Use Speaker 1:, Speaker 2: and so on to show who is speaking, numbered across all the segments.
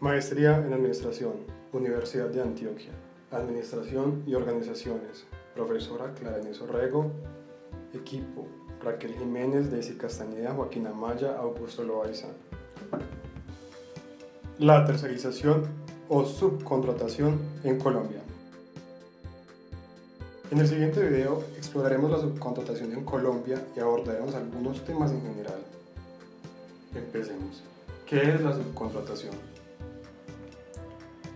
Speaker 1: Maestría en Administración, Universidad de Antioquia, Administración y Organizaciones, profesora Clara Inés Orrego, equipo, Raquel Jiménez, Daisy Castañeda, Joaquín Amaya, Augusto Loaiza. La tercerización o subcontratación en Colombia. En el siguiente video exploraremos la subcontratación en Colombia y abordaremos algunos temas en general. Empecemos. ¿Qué es la subcontratación?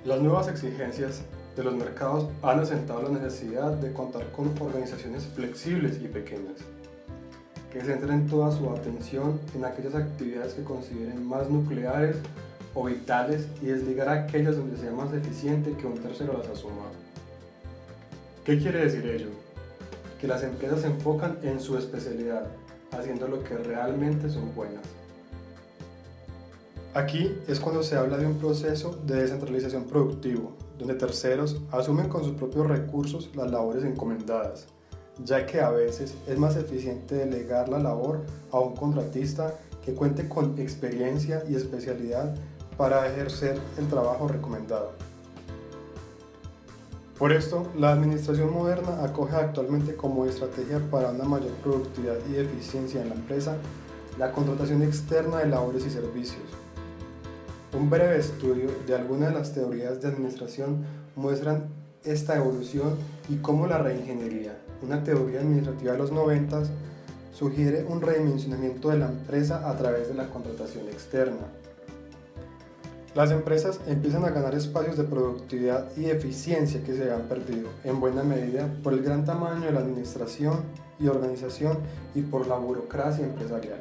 Speaker 1: Las nuevas exigencias de los mercados han asentado la necesidad de contar con organizaciones flexibles y pequeñas, que centren toda su atención en aquellas actividades que consideren más nucleares o vitales y desligar aquellas donde sea más eficiente que un tercero las asuma. ¿Qué quiere decir ello? Que las empresas se enfocan en su especialidad, haciendo lo que realmente son buenas. Aquí es cuando se habla de un proceso de descentralización productivo, donde terceros asumen con sus propios recursos las labores encomendadas, ya que a veces es más eficiente delegar la labor a un contratista que cuente con experiencia y especialidad para ejercer el trabajo recomendado. Por esto, la administración moderna acoge actualmente como estrategia para una mayor productividad y eficiencia en la empresa la contratación externa de labores y servicios. Un breve estudio de algunas de las teorías de administración muestran esta evolución y cómo la reingeniería, una teoría administrativa de los 90, sugiere un redimensionamiento de la empresa a través de la contratación externa. Las empresas empiezan a ganar espacios de productividad y eficiencia que se habían perdido, en buena medida por el gran tamaño de la administración y organización y por la burocracia empresarial.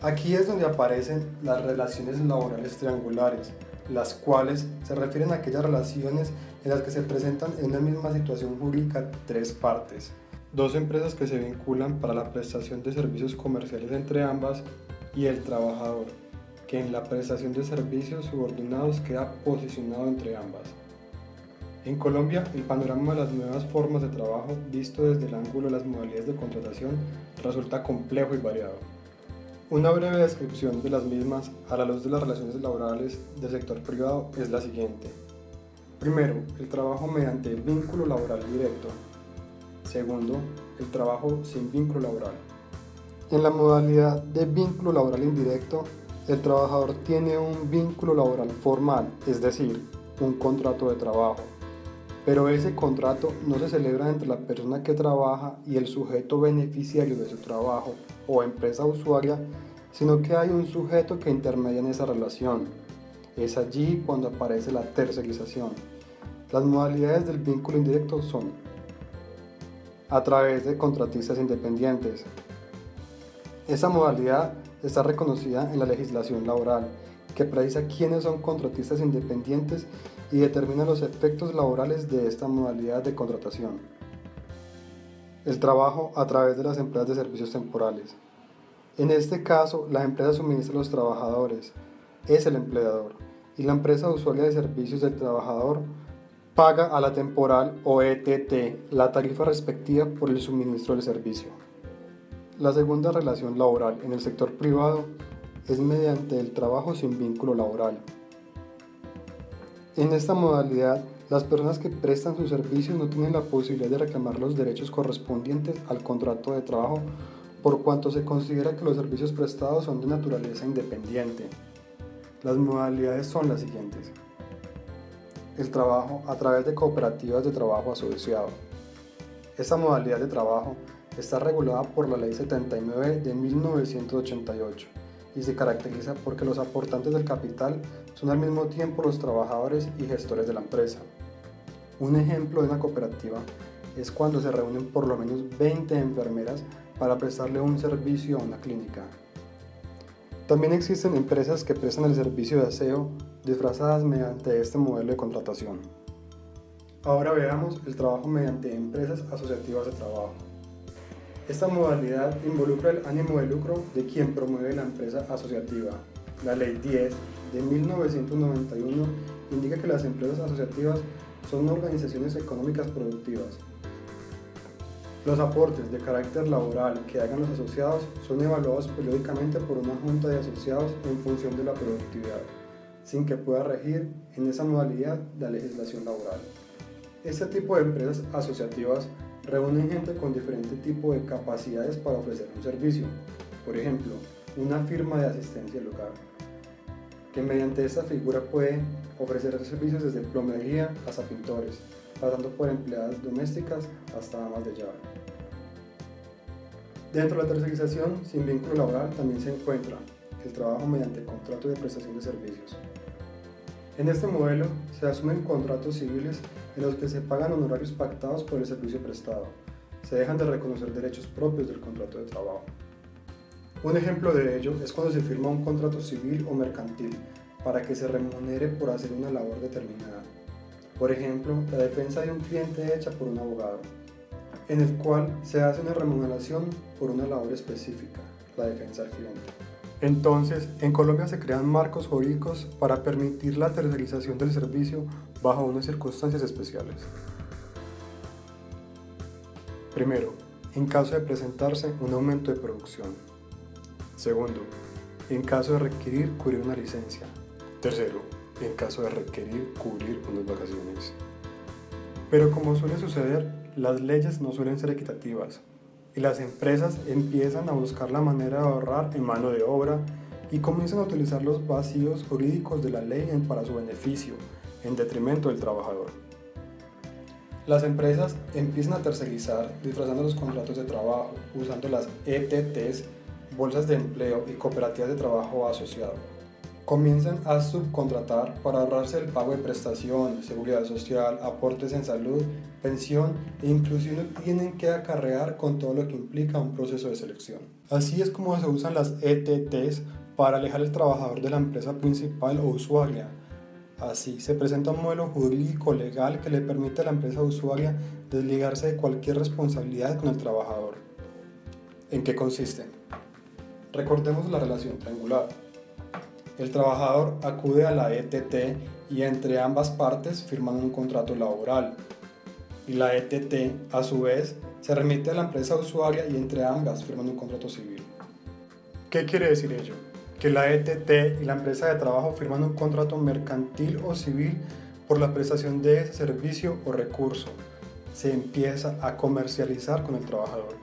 Speaker 1: Aquí es donde aparecen las relaciones laborales triangulares, las cuales se refieren a aquellas relaciones en las que se presentan en una misma situación jurídica tres partes. Dos empresas que se vinculan para la prestación de servicios comerciales entre ambas y el trabajador, que en la prestación de servicios subordinados queda posicionado entre ambas. En Colombia, el panorama de las nuevas formas de trabajo, visto desde el ángulo de las modalidades de contratación, resulta complejo y variado. Una breve descripción de las mismas a la luz de las relaciones laborales del sector privado es la siguiente. Primero, el trabajo mediante vínculo laboral directo. Segundo, el trabajo sin vínculo laboral. En la modalidad de vínculo laboral indirecto, el trabajador tiene un vínculo laboral formal, es decir, un contrato de trabajo. Pero ese contrato no se celebra entre la persona que trabaja y el sujeto beneficiario de su trabajo o empresa usuaria, sino que hay un sujeto que intermedia en esa relación. Es allí cuando aparece la tercerización. Las modalidades del vínculo indirecto son a través de contratistas independientes. Esa modalidad está reconocida en la legislación laboral, que precisa quiénes son contratistas independientes y determina los efectos laborales de esta modalidad de contratación. El trabajo a través de las empresas de servicios temporales. En este caso, la empresa suministra a los trabajadores, es el empleador, y la empresa usuaria de servicios del trabajador paga a la temporal o ETT la tarifa respectiva por el suministro del servicio. La segunda relación laboral en el sector privado es mediante el trabajo sin vínculo laboral. En esta modalidad, las personas que prestan sus servicios no tienen la posibilidad de reclamar los derechos correspondientes al contrato de trabajo por cuanto se considera que los servicios prestados son de naturaleza independiente. Las modalidades son las siguientes. El trabajo a través de cooperativas de trabajo asociado. Esta modalidad de trabajo está regulada por la Ley 79 de 1988 y se caracteriza porque los aportantes del capital son al mismo tiempo los trabajadores y gestores de la empresa. Un ejemplo de una cooperativa es cuando se reúnen por lo menos 20 enfermeras para prestarle un servicio a una clínica. También existen empresas que prestan el servicio de aseo disfrazadas mediante este modelo de contratación. Ahora veamos el trabajo mediante empresas asociativas de trabajo. Esta modalidad involucra el ánimo de lucro de quien promueve la empresa asociativa. La Ley 10 de 1991 indica que las empresas asociativas son organizaciones económicas productivas. Los aportes de carácter laboral que hagan los asociados son evaluados periódicamente por una junta de asociados en función de la productividad. sin que pueda regir en esa modalidad la legislación laboral. Este tipo de empresas asociativas reúnen gente con diferente tipo de capacidades para ofrecer un servicio. Por ejemplo, una firma de asistencia al hogar, que mediante esta figura puede ofrecer servicios desde plomería hasta pintores, pasando por empleadas domésticas hasta amas de llave. Dentro de la tercerización sin vínculo laboral también se encuentra el trabajo mediante contrato de prestación de servicios. En este modelo se asumen contratos civiles en los que se pagan honorarios pactados por el servicio prestado. Se dejan de reconocer derechos propios del contrato de trabajo. Un ejemplo de ello es cuando se firma un contrato civil o mercantil para que se remunere por hacer una labor determinada. Por ejemplo, la defensa de un cliente hecha por un abogado, en el cual se hace una remuneración por una labor específica, la defensa al cliente. Entonces, en Colombia se crean marcos jurídicos para permitir la tercerización del servicio bajo unas circunstancias especiales. Primero, en caso de presentarse un aumento de producción. Segundo, en caso de requerir cubrir una licencia. Tercero, en caso de requerir cubrir unas vacaciones. Pero como suele suceder, las leyes no suelen ser equitativas y las empresas empiezan a buscar la manera de ahorrar en mano de obra y comienzan a utilizar los vacíos jurídicos de la ley para su beneficio, en detrimento del trabajador. Las empresas empiezan a tercerizar disfrazando los contratos de trabajo, usando las ETTs, bolsas de empleo y cooperativas de trabajo asociado. Comienzan a subcontratar para ahorrarse el pago de prestación, seguridad social, aportes en salud, pensión e inclusive tienen que acarrear con todo lo que implica un proceso de selección. Así es como se usan las ETTs para alejar al trabajador de la empresa principal o usuaria. Así se presenta un modelo jurídico legal que le permite a la empresa usuaria desligarse de cualquier responsabilidad con el trabajador. ¿En qué consiste? Recordemos la relación triangular. El trabajador acude a la ETT y entre ambas partes firman un contrato laboral. Y la ETT, a su vez, se remite a la empresa usuaria y entre ambas firman un contrato civil. ¿Qué quiere decir ello? Que la ETT y la empresa de trabajo firman un contrato mercantil o civil por la prestación de ese servicio o recurso. Se empieza a comercializar con el trabajador.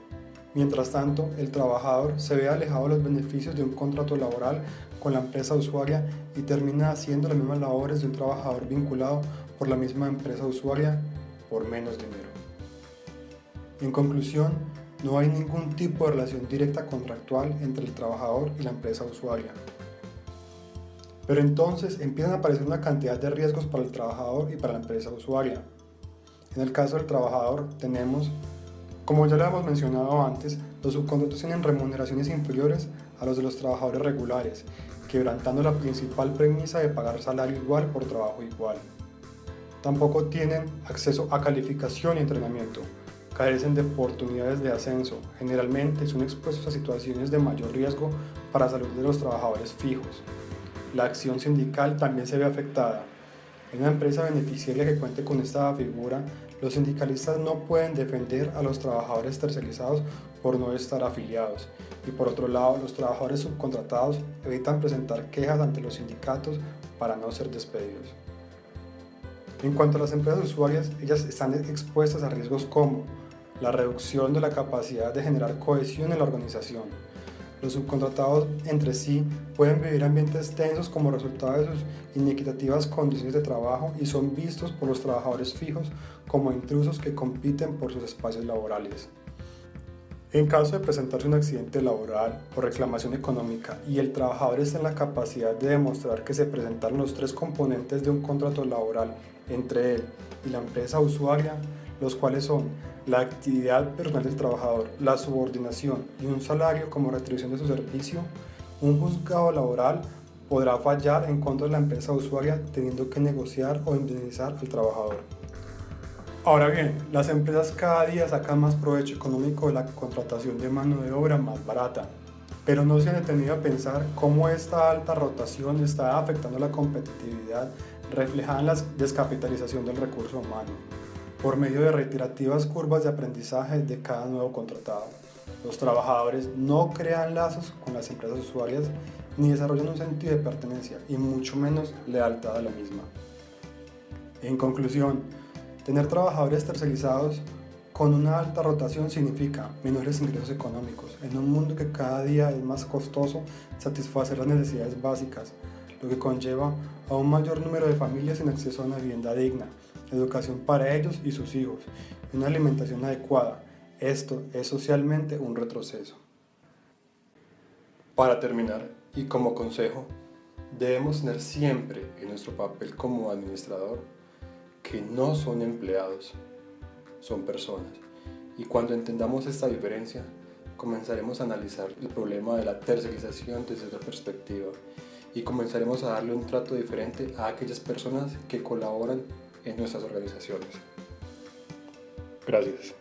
Speaker 1: Mientras tanto, el trabajador se ve alejado de los beneficios de un contrato laboral con la empresa usuaria y termina haciendo las mismas labores de un trabajador vinculado por la misma empresa usuaria por menos dinero. En conclusión, no hay ningún tipo de relación directa contractual entre el trabajador y la empresa usuaria. Pero entonces empiezan a aparecer una cantidad de riesgos para el trabajador y para la empresa usuaria. En el caso del trabajador tenemos, como ya lo hemos mencionado antes, los subcontratos tienen remuneraciones inferiores a los de los trabajadores regulares, quebrantando la principal premisa de pagar salario igual por trabajo igual. Tampoco tienen acceso a calificación y entrenamiento, carecen de oportunidades de ascenso, generalmente son expuestos a situaciones de mayor riesgo para la salud de los trabajadores fijos. La acción sindical también se ve afectada. En una empresa beneficiaria que cuente con esta figura, los sindicalistas no pueden defender a los trabajadores tercerizados por no estar afiliados y por otro lado los trabajadores subcontratados evitan presentar quejas ante los sindicatos para no ser despedidos. En cuanto a las empresas usuarias, ellas están expuestas a riesgos como la reducción de la capacidad de generar cohesión en la organización. Los subcontratados entre sí pueden vivir ambientes tensos como resultado de sus inequitativas condiciones de trabajo y son vistos por los trabajadores fijos como intrusos que compiten por sus espacios laborales. En caso de presentarse un accidente laboral o reclamación económica y el trabajador está en la capacidad de demostrar que se presentaron los tres componentes de un contrato laboral entre él y la empresa usuaria, los cuales son la actividad personal del trabajador, la subordinación y un salario como retribución de su servicio, un juzgado laboral podrá fallar en contra de la empresa usuaria teniendo que negociar o indemnizar al trabajador. Ahora bien, las empresas cada día sacan más provecho económico de la contratación de mano de obra más barata, pero no se han detenido a pensar cómo esta alta rotación está afectando la competitividad reflejada en la descapitalización del recurso humano, por medio de reiterativas curvas de aprendizaje de cada nuevo contratado. Los trabajadores no crean lazos con las empresas usuarias ni desarrollan un sentido de pertenencia y mucho menos lealtad a la misma. En conclusión, tener trabajadores tercerizados con una alta rotación significa menores ingresos económicos en un mundo que cada día es más costoso satisfacer las necesidades básicas, lo que conlleva a un mayor número de familias sin acceso a una vivienda digna, educación para ellos y sus hijos, y una alimentación adecuada. Esto es socialmente un retroceso. Para terminar, y como consejo, debemos tener siempre en nuestro papel como administrador que no son empleados, son personas. Y cuando entendamos esta diferencia, comenzaremos a analizar el problema de la tercerización desde otra perspectiva y comenzaremos a darle un trato diferente a aquellas personas que colaboran en nuestras organizaciones. Gracias.